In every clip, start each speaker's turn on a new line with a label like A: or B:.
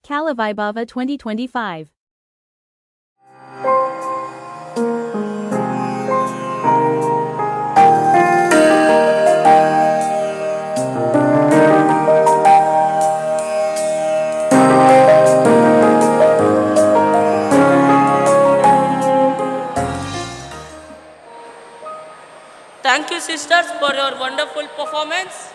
A: Kalavaibhava 2025.
B: Thank you, sisters, for your wonderful performance.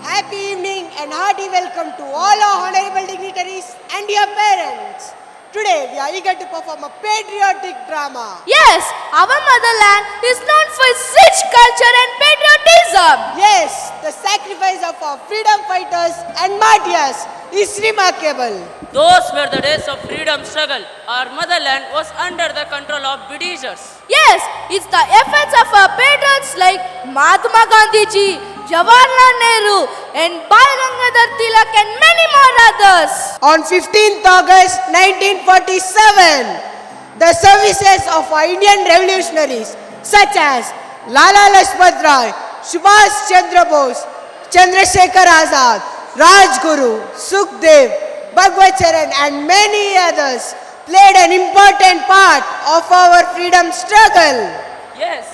C: Happy evening and hearty welcome to all our honorable dignitaries and your parents. Today we are eager to perform a patriotic drama.
D: Yes, our motherland is known for its rich culture and patriotism.
C: Yes, the sacrifice of our freedom fighters and martyrs is remarkable.
B: Those were the days of freedom struggle. Our motherland was under the control of Britishers.
D: Yes, it's the efforts of our patriots like Mahatma Gandhi ji, Jawaharlal Nehru and Bal Gangadhar Tilak and many more others.
C: On 15th August 1947, the services of our Indian revolutionaries such as Lala Lajpat Rai, Subhash Chandra Bose, Chandrasekhar Azad, Rajguru, Sukhdev, Bhagwat Charan and many others played an important part of our freedom struggle.
B: Yes,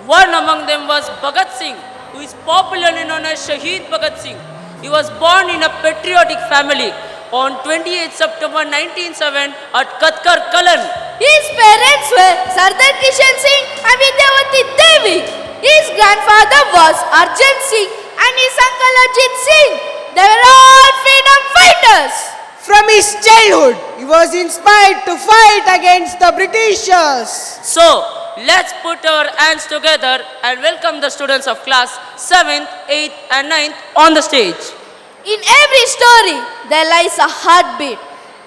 B: one among them was Bhagat Singh, who is popularly known as Shaheed Bhagat Singh. He was born in a patriotic family on 28 September 1907 at Katkar, Kalan.
D: His parents were Sardar Kishan Singh and Vidyavati Devi. His grandfather was Arjan Singh and his uncle Ajit Singh. They were all freedom fighters.
C: From his childhood, he was inspired to fight against the Britishers.
B: So, let's put our hands together and welcome the students of class 7th, 8th and 9th on the stage.
D: In every story, there lies a heartbeat.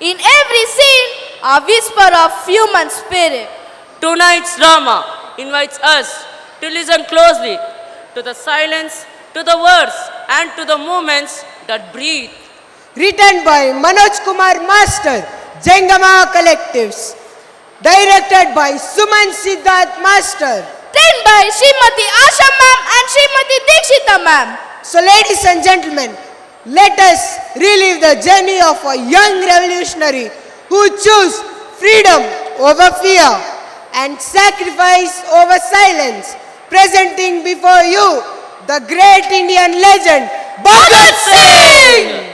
D: In every scene, a whisper of human spirit.
B: Tonight's drama invites us to listen closely to the silence, to the words and to the moments that breathe.
C: Written by Manoj Kumar Master, Jengama Collectives. Directed by Suman Siddharth Master.
D: Trained by Srimati Asha ma'am and Srimati Dikshita ma'am.
C: So ladies and gentlemen, let us relive the journey of a young revolutionary who chose freedom over fear and sacrifice over silence, presenting before you the great Indian legend, Bhagat Singh!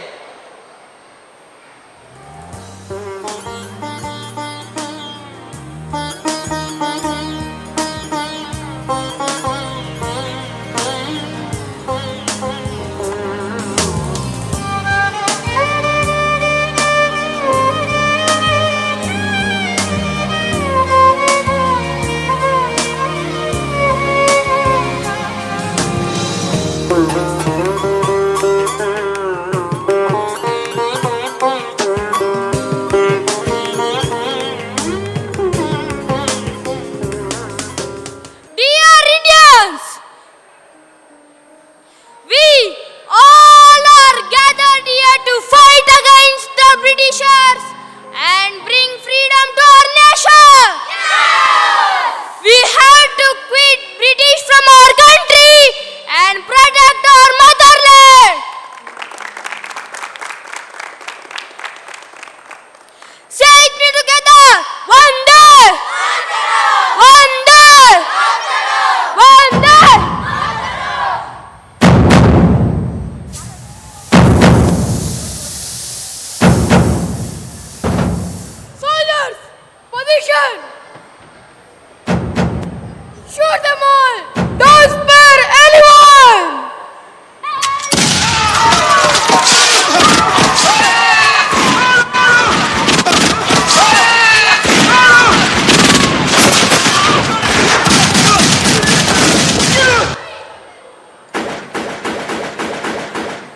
D: Shoot them all! Don't spare anyone!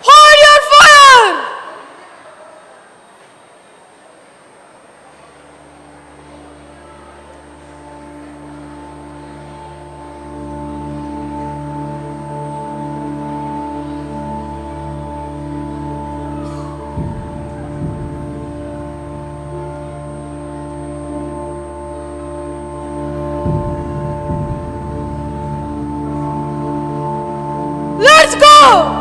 D: Hold your fire! Let's go!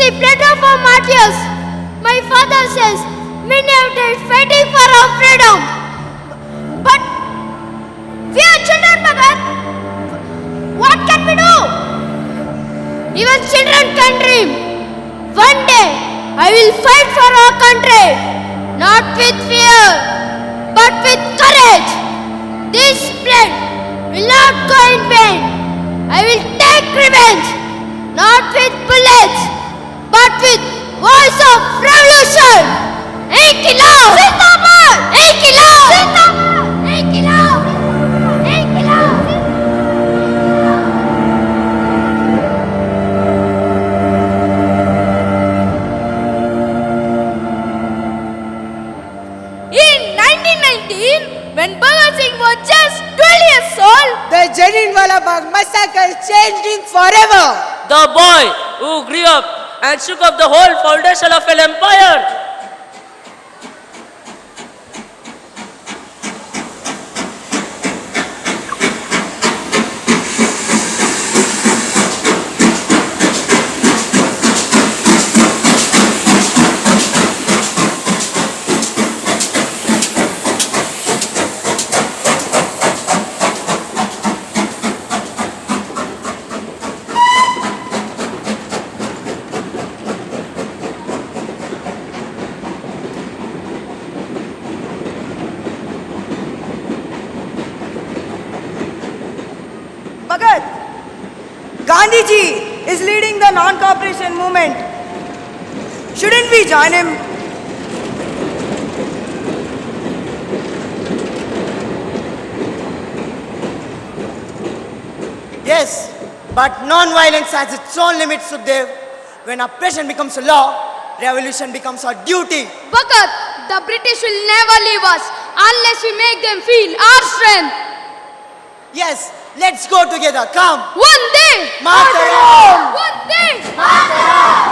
D: the blood of our martyrs. My father says many have died fighting for our freedom. But we are children, Bhagat. What can we do? Even children can dream. One day I will fight for our country, not with fear, but with courage. This blood will not go in vain. I will take revenge, not with bullets, but with voice of revolution. Inkilab! Zindabad! Inkilab! Zindabad! Inkilab! Inkilab! In 1919, when Bhagat Singh was just 12 years old,
C: The Jallianwala Bagh massacre changed him forever.
B: The boy who grew up and shook up the whole foundation of an empire.
E: Bhagat, Gandhiji is leading the non-cooperation movement. Shouldn't we join him?
F: Yes, but non-violence has its own limits, Sukhdev. When oppression becomes a law, revolution becomes our duty.
D: Bhagat, the British will never leave us unless we make them feel our strength.
F: Yes, let's go together. Come.
D: One day!
F: Mataram!
D: One day!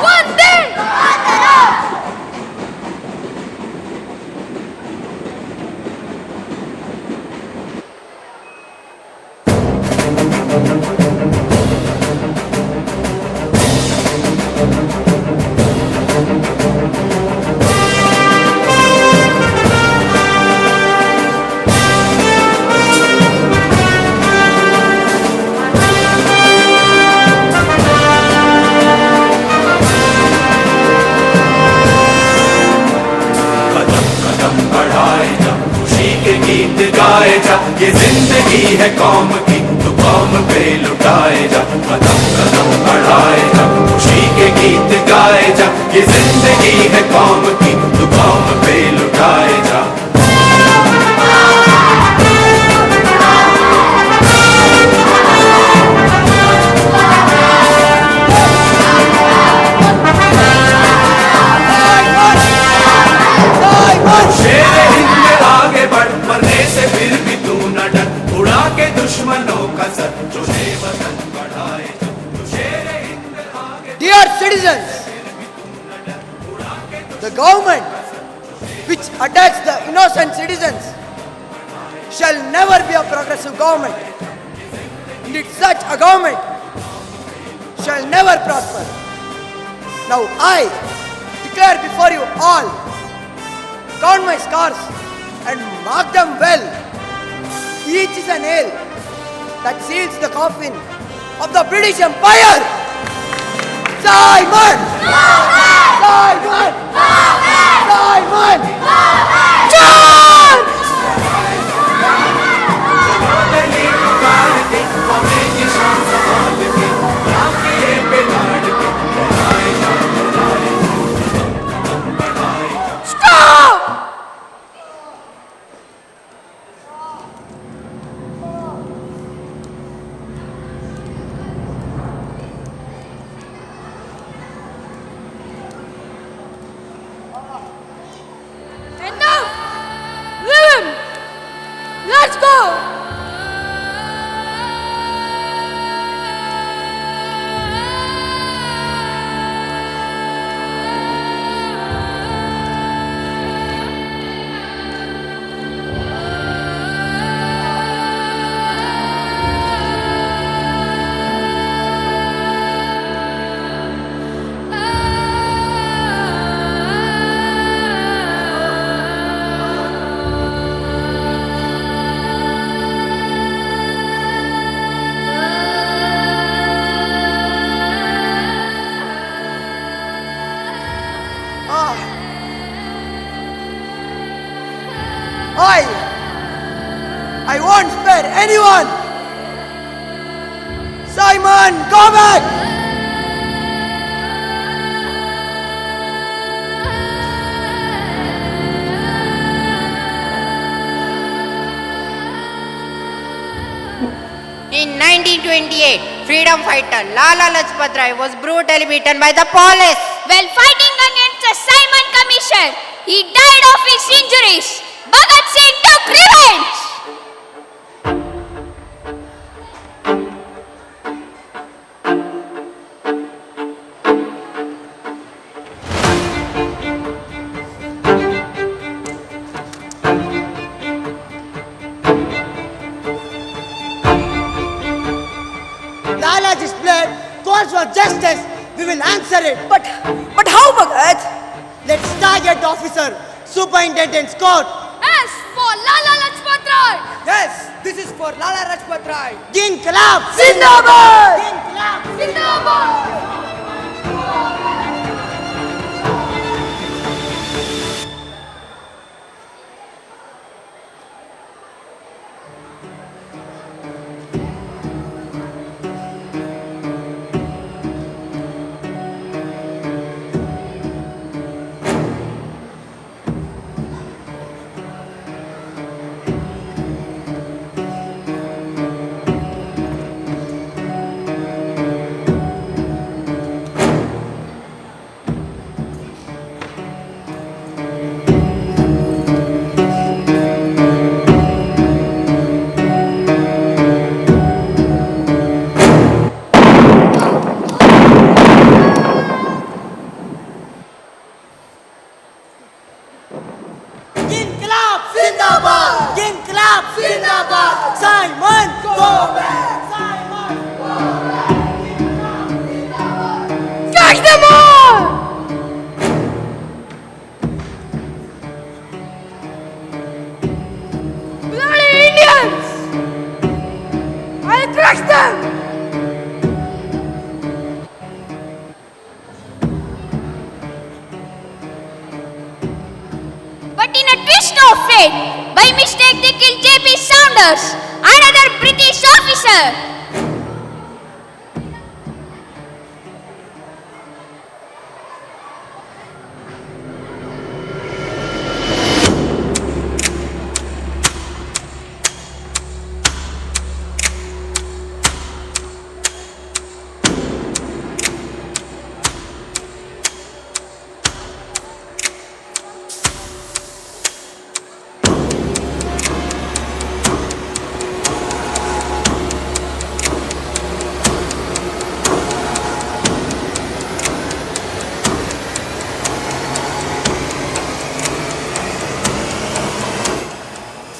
D: One day!
G: कदम कदम बढ़ाए जा, खुशी के गीत गाए जा, ये जिंदगी है कौम की, तो कौम पे लुटाए जा। कदम कदम बढ़ाए जा, खुशी के गीत गाए जा, ये जिंदगी है कौम की, तो कौम पे लुटाए जा। शेरे हिंद आगे बढ़, मरने से फिर भी तू न डर, उड़ा के दुश्मनों का सर, जो है वतन बढ़ाए जा। तो शेरे हिंद आगे
C: Dear citizens, the government which attacks the innocent citizens shall never be a progressive government. Indeed, such a government shall never prosper. Now I declare before you all, count my scars and mark them well. Each is a nail that seals the coffin of the British Empire. Simon! Simon! Simon! John!
F: I won't spare anyone! Simon, go back!
H: In 1928, freedom fighter Lala Lajpat Rai was brutally beaten by the police.
D: While fighting against the Simon Commission, he died of his injuries. Bhagat Singh took revenge.
F: Lalaji's blood calls for justice. We will answer it.
E: But how, Bhagat?
F: Let's target the officer, Superintendent's court.
D: As for Lala Lajpat Rai,
E: Yes, this is for Lala Lajpat Rai.
F: Inkilab
E: Zindabad!
F: Inkilab
D: Zindabad!
F: Inkilab Zindabad! Inkilab Zindabad! Simon, go back! Simon, go back!
D: Catch them all! Bloody Indians! I'll crush them! But in a twist of fate, by mistake they killed J.P. Saunders, another British officer.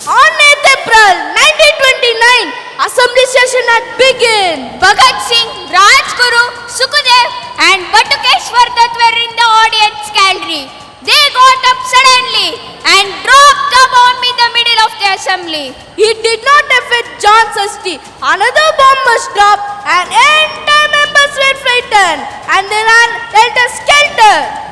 D: On 8th April 1929, Assembly session had begun. Bhagat Singh, Rajguru, Sukhdev and Batukeshwar Dutt were in the audience gallery. They got up suddenly and dropped the bomb in the middle of the assembly. It did not affect John Sasti. Another bomb was dropped and entire members were frightened and they ran helter-skelter.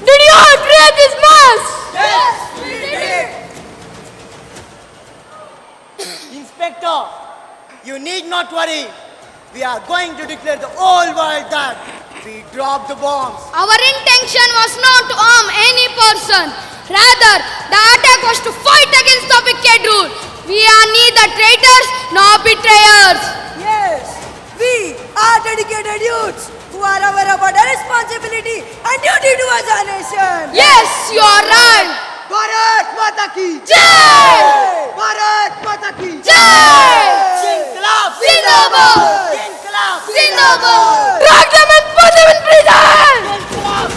D: Did you all create this mess?
E: Yes, we did.
F: Inspector, you need not worry. We are going to declare the whole world that we dropped the bombs.
D: Our intention was not to harm any person. Rather, the attack was to fight against the wicked rule. We are neither traitors nor betrayers.
E: Yes, we are dedicated youths who are aware about our responsibility and duty towards our nation.
D: Yes, you are right.
C: Bharat Mata ki
D: Jai!
C: Bharat Mata ki
D: Jai!
F: Inkilab!
D: Zindabad!
F: Inkilab!
D: Zindabad! Drag them and put them in prison!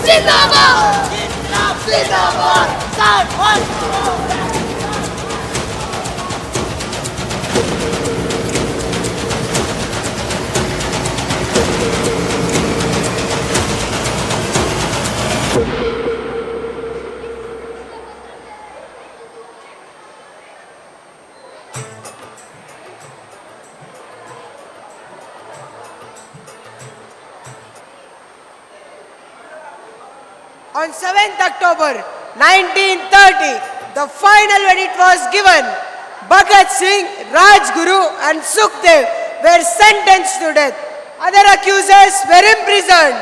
D: Zindabad!
F: Inkilab! Zindabad! Start one!
C: On 7th October 1930, the final verdict was given. Bhagat Singh, Rajguru and Sukhdev were sentenced to death. Other accusers were imprisoned.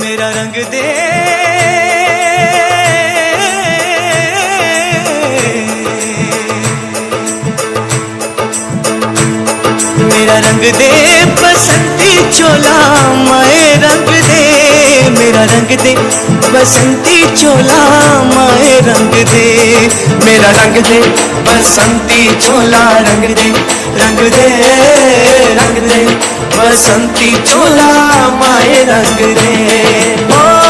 I: मेरा रंग दे मेरा रंग दे बसंती चोला माए रंग दे मेरा रंग दे बसंती चोला माए रंग दे मेरा रंग दे बसंती चोला रंग दे बसंती चोला माए रंग दे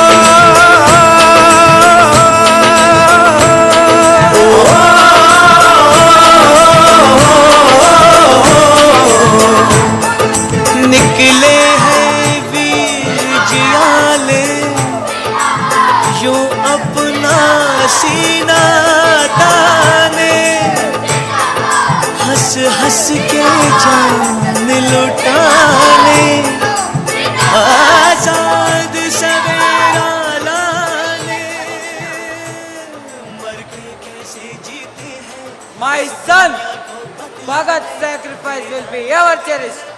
I: निकले हैं वीर जियाले यो अपना सीना ताने हंस हंस के जान लुटाने आजाद सवेरा लाने मर के कैसे जीते हैं
C: My son, Bhagat's sacrifice will be ever cherished.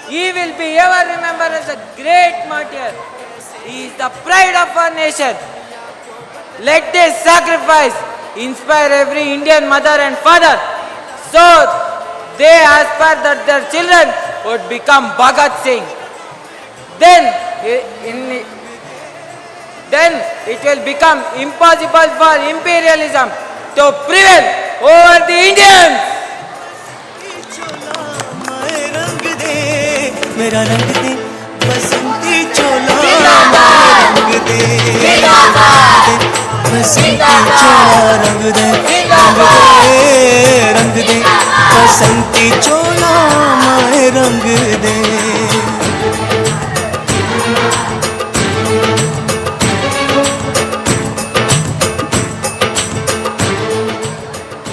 C: He will be ever remembered as a great martyr. He is the pride of our nation. Let this sacrifice inspire every Indian mother and father, so they aspire that their children would become Bhagat Singh. Then it will become impossible for imperialism to prevail over the Indians.
I: मेरा रंग दे बसंती चोला रंग दे बसंती चोला रंग दे बसंती चोला माए रंग दे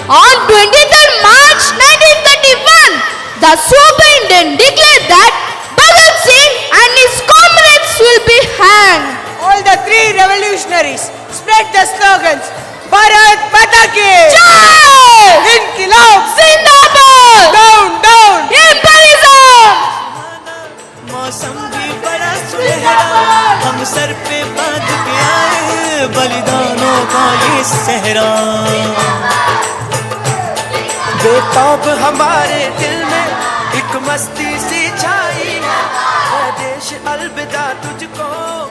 D: On 23rd March 1931, the superintendent declared that Bhagat Singh and his comrades will be hanged.
C: All the three revolutionaries spread the slogans Bharat Mata ki
D: Jai!
C: Inkilab
D: Zindabad!
C: down down
D: Imperialism!
I: मौसम भी बड़ा सुनहरा हम sir पे बांध के आए बलिदानों का ये सहरा बेताब हमारे दिल में एक मस्ती सी छाई है देश अलविदा तुझको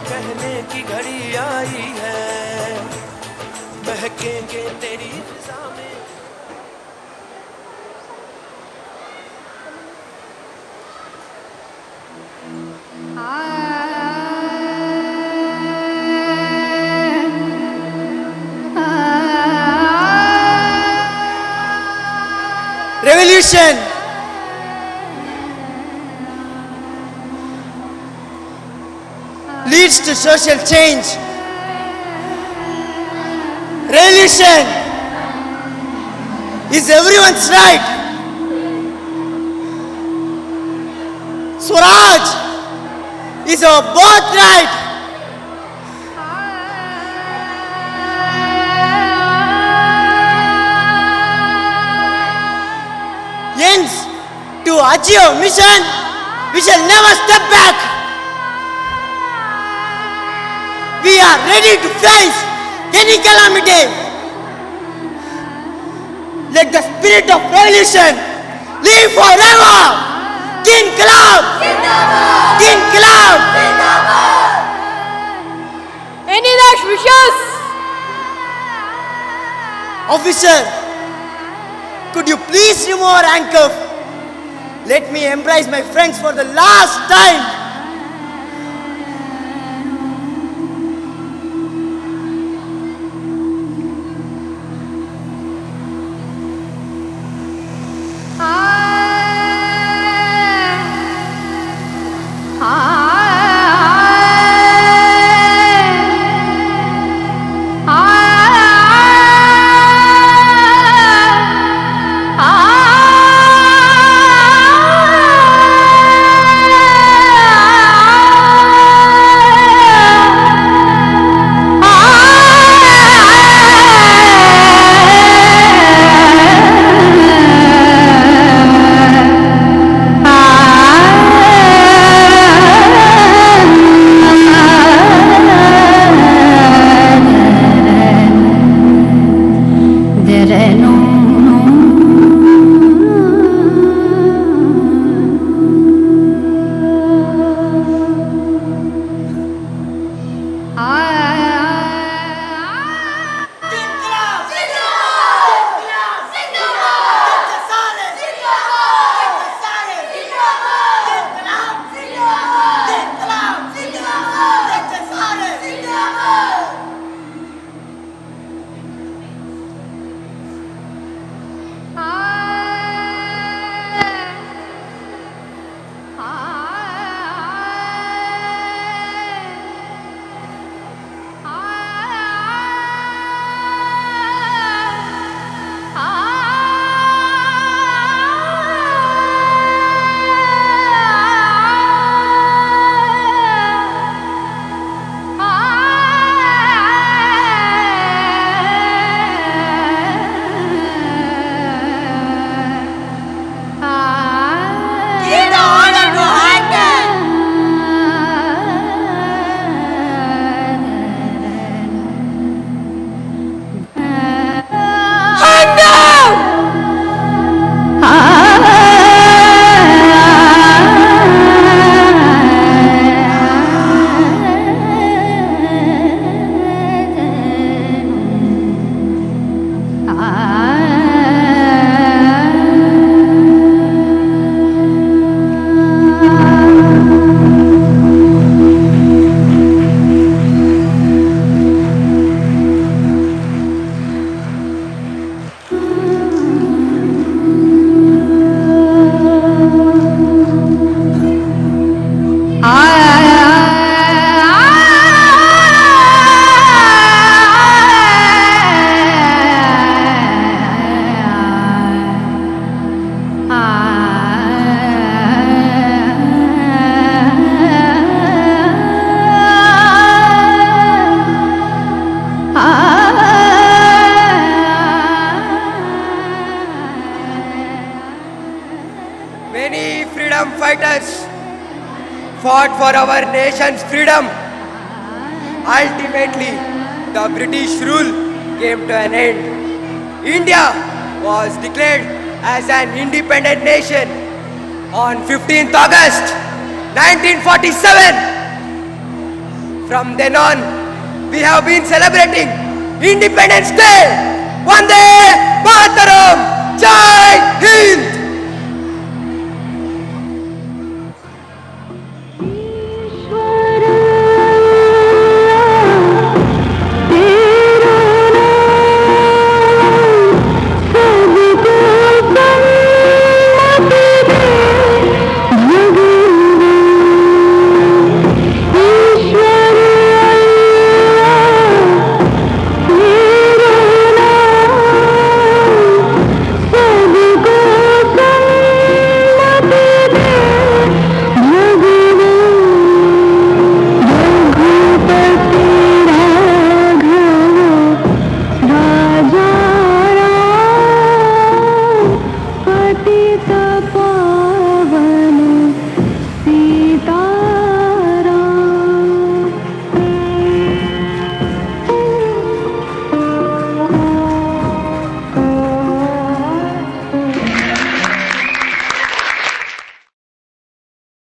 I: कहने की घड़ी आई है बहकेंगे तेरी फिजा में
C: Revolution leads to social change. Revolution is everyone's right. Swaraj is our birthright. Hence, to achieve our mission, we shall never step back. We are ready to face any calamity. Let the
F: spirit of revolution. Live forever! Inkilab! Inkilab!
D: Any last wishes?
F: Officer, could you please remove our handcuff? Let me embrace my friends for the last time.
J: fought for our nation's freedom. Ultimately, the British rule came to an end. India was declared as an independent nation on 15th August 1947. From then on, we have been celebrating Independence Day. Vande Mataram!